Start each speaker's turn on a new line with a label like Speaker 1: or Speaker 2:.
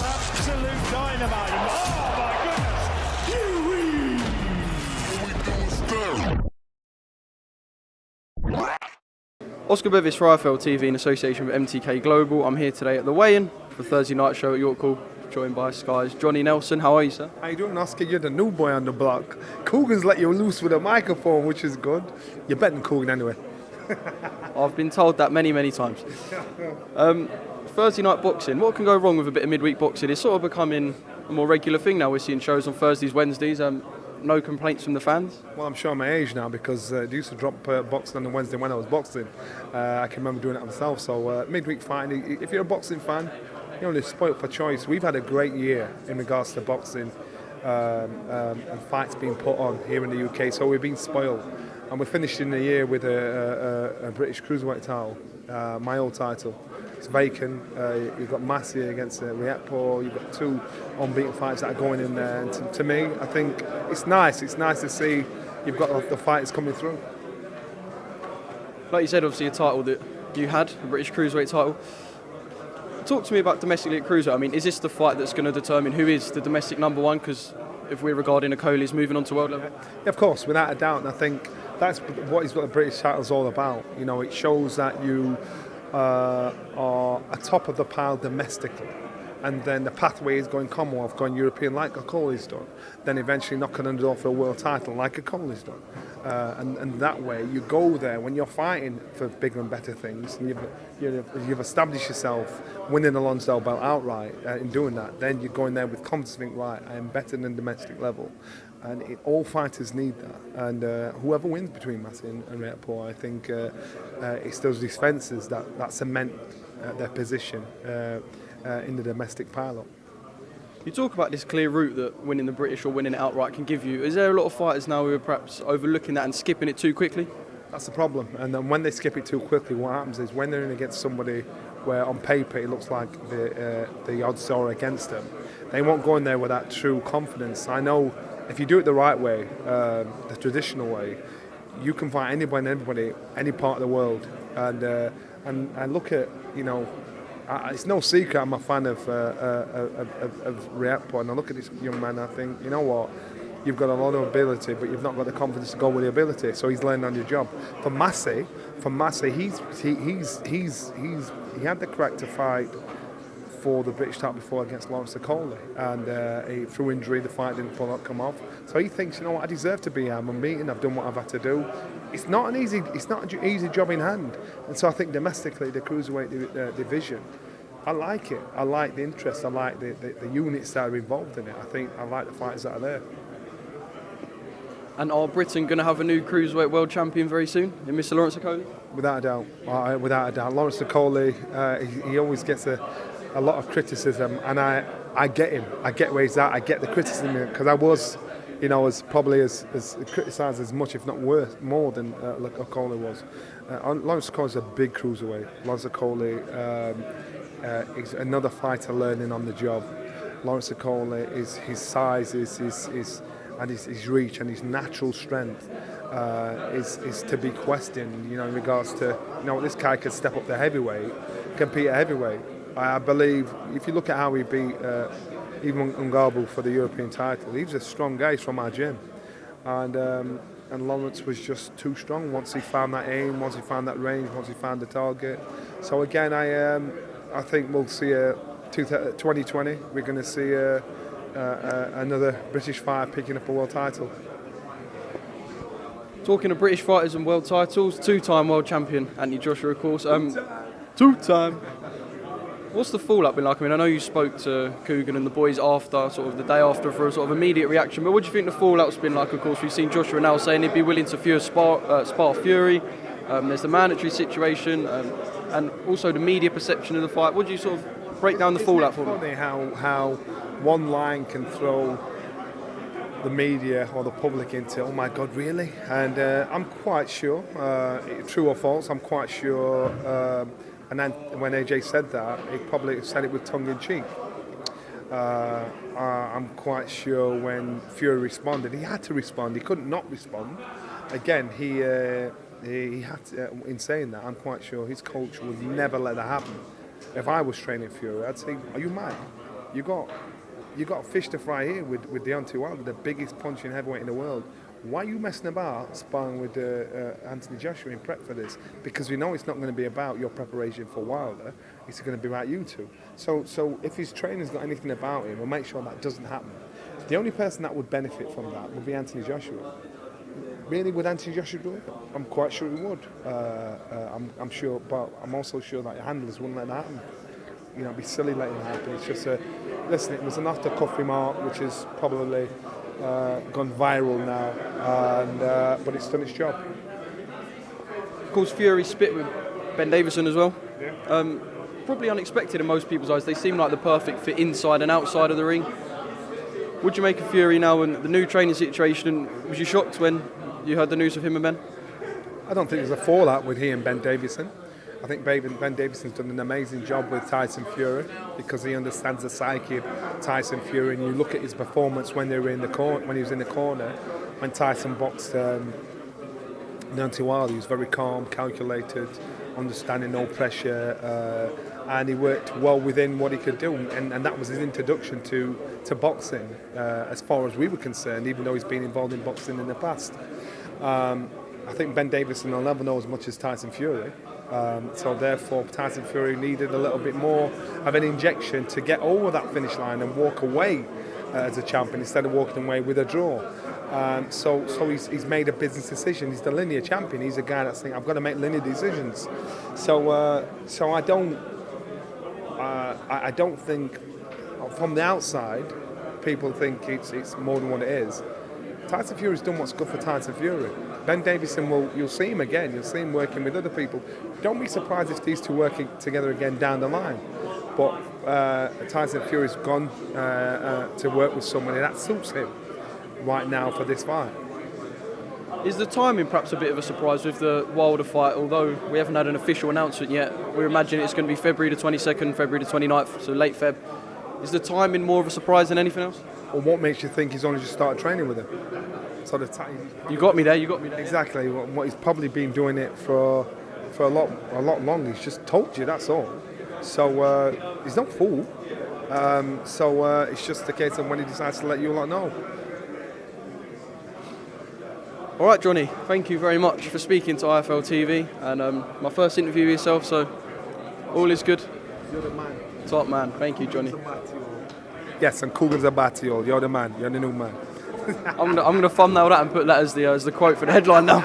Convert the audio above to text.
Speaker 1: Absolute dynamite. Oh my goodness.
Speaker 2: Oscar Bevis for IFL TV in association with MTK Global. I'm here today at the weigh-in for the Thursday night show at Okolie, joined by Sky's Johnny Nelson. How are you, sir?
Speaker 3: How you doing, Oscar? You're the new boy on the block. Coogan's let you loose with a microphone, which is good. You're better than Coogan anyway.
Speaker 2: I've been told that many, many times. Thursday night boxing. What can go wrong with a bit of midweek boxing? It's sort of becoming a more regular thing now. We're seeing shows on Thursdays, Wednesdays. No complaints from the fans?
Speaker 3: Well, I'm showing my age now because they used to drop boxing on the Wednesday when I was boxing. I can remember doing it myself. So midweek fighting, if you're a boxing fan, you're only spoilt for choice. We've had a great year in regards to boxing and fights being put on here in the UK. So we've been spoiled. And we're finishing the year with a British Cruiserweight title, my old title. It's vacant. You've got Massey against Rietpo. You've got two unbeaten fights that are going in there. And to me, I think it's nice. It's nice to see you've got the fighters coming through.
Speaker 2: Like you said, obviously a title that you had, a British Cruiserweight title. Talk to me about domestically at Cruiserweight. I mean, is this the fight that's going to determine who is the domestic number one? Because if we're regarding Okolie as moving on to world level.
Speaker 3: Yeah, of course, without a doubt. And I think that's what the British title's all about. You know, it shows that you are atop of the pile domestically, and then the pathway is going Commonwealth, going European like Okolie's done, then eventually knocking on the door for a world title like Okolie's done, and that way you go there when you're fighting for bigger and better things, and you've established yourself winning the Lonsdale belt outright in doing that, then you're going there with confidence, think, right, I am better than domestic level. And all fighters need that, and whoever wins between Massey and Rietpo, I think it's those defences that cement their position in the domestic pile-up.
Speaker 2: You talk about this clear route that winning the British or winning it outright can give you. Is there a lot of fighters now who are perhaps overlooking that and skipping it too quickly?
Speaker 3: That's the problem, and then when they skip it too quickly, what happens is when they're in against somebody where on paper it looks like the odds are against them, they won't go in there with that true confidence. I know if you do it the right way, the traditional way, you can fight anybody and everybody, any part of the world. And I look at, you know, it's no secret I'm a fan of Rietpo, and I look at this young man and I think, you know what, you've got a lot of ability, but you've not got the confidence to go with the ability. So he's learning on your job. For Massey, he had the crack to fight for the British title before against Lawrence Okolie, and through injury the fight didn't come off. So he thinks, you know what, I deserve to be here. I'm unbeaten. I've done what I've had to do. It's not an easy job in hand. And so I think domestically the cruiserweight division, I like it. I like the interest. I like the units that are involved in it. I like the fighters that are there.
Speaker 2: And are Britain going to have a new cruiserweight world champion very soon in Mr. Lawrence Okolie?
Speaker 3: Without a doubt. Without a doubt. Lawrence Okolie, he always gets a lot of criticism, and I get him. I get where he's at. I get the criticism because I was, you know, as criticised as much, if not more than Okolie was. Lawrence Okolie is a big cruiserweight. Lawrence Okolie is another fighter learning on the job. Lawrence Okolie is his size, his reach, and his natural strength is to be questioned. You know, in regards to, you know, this guy could step up to heavyweight, compete at heavyweight. I believe if you look at how he beat even Ungabu for the European title, he was a strong guy. He's from our gym, and Lawrence was just too strong once he found that aim, once he found that range, once he found the target. So again, I think we'll see 2020. We're going to see another British fighter picking up a world title.
Speaker 2: Talking of British fighters and world titles, two-time world champion Anthony Joshua, of course. Two-time. What's the fallout been like? I mean, I know you spoke to Coogan and the boys after, sort of the day after, for a sort of immediate reaction, but what do you think the fallout's been like? Of course, we've seen Joshua now saying he'd be willing to feud Spar Fury. There's the mandatory situation, and also the media perception of the fight. What do you sort of break down the fallout for me?
Speaker 3: It's funny how one line can throw the media or the public into, oh my God, really? And I'm quite sure, true or false, I'm quite sure. And then when AJ said that, he probably said it with tongue-in-cheek. I'm quite sure when Fury responded, he had to respond. He couldn't not respond. Again, he had to, in saying that, I'm quite sure his coach would never let that happen. if I was training Fury, I'd say, are you mad? You got fish to fry here with Deontay Wilder, the biggest punching heavyweight in the world. Why are you messing about sparring with Anthony Joshua in prep for this? Because we know it's not going to be about your preparation for Wilder. It's going to be about you two. So if his trainer's got anything about him, we'll make sure that doesn't happen. The only person that would benefit from that would be Anthony Joshua. Really, would Anthony Joshua do it? I'm quite sure he would. I'm sure, but I'm also sure that your handlers wouldn't let that happen. You know, it'd be silly letting it happen. It's just listen, it was an off-the-cuff remark, which is probably gone viral now, but it's done its job.
Speaker 2: Of course, Fury spit with Ben Davison as well. Yeah. Probably unexpected in most people's eyes. They seem like the perfect fit inside and outside of the ring. Would you make of Fury now and the new training situation? Was you shocked when you heard the news of him and Ben?
Speaker 3: I don't think there's a fallout with he and Ben Davison. I think Ben Davison's done an amazing job with Tyson Fury because he understands the psyche of Tyson Fury. And you look at his performance when they were in the corner, when he was in the corner, when Tyson boxed Deontay Wilder. He was very calm, calculated, understanding no pressure, and he worked well within what he could do. And that was his introduction to boxing, as far as we were concerned, even though he's been involved in boxing in the past. I think Ben Davison will never know as much as Tyson Fury. So therefore, Tyson Fury needed a little bit more of an injection to get over that finish line and walk away as a champion instead of walking away with a draw. So he's made a business decision. He's the linear champion. He's a guy that's saying, I've got to make linear decisions. So I don't think, from the outside, people think it's more than what it is. Tyson Fury's done what's good for Tyson Fury. Ben Davison you'll see him again. You'll see him working with other people. Don't be surprised if these two working together again down the line. But Tyson Fury's gone to work with somebody that suits him right now for this fight.
Speaker 2: Is the timing perhaps a bit of a surprise with the Wilder fight? Although we haven't had an official announcement yet, we're imagining it's going to be February the 22nd, February the 29th, so late Feb. Is the timing more of a surprise than anything else?
Speaker 3: Or what makes you think he's only just started training with him? So
Speaker 2: you got me there.
Speaker 3: Exactly. What he's probably been doing it for a lot longer. He's just told you, that's all. So he's not fool. It's just a case of when he decides to let you lot know.
Speaker 2: All right, Johnny. Thank you very much for speaking to IFL TV and my first interview with yourself. So all is good.
Speaker 3: You're the man.
Speaker 2: Top man. Thank you, Johnny.
Speaker 3: Yes, and Cougar Zabatiol. You're the man. You're the new man.
Speaker 2: I'm gonna thumbnail that and put that as the quote for the headline now.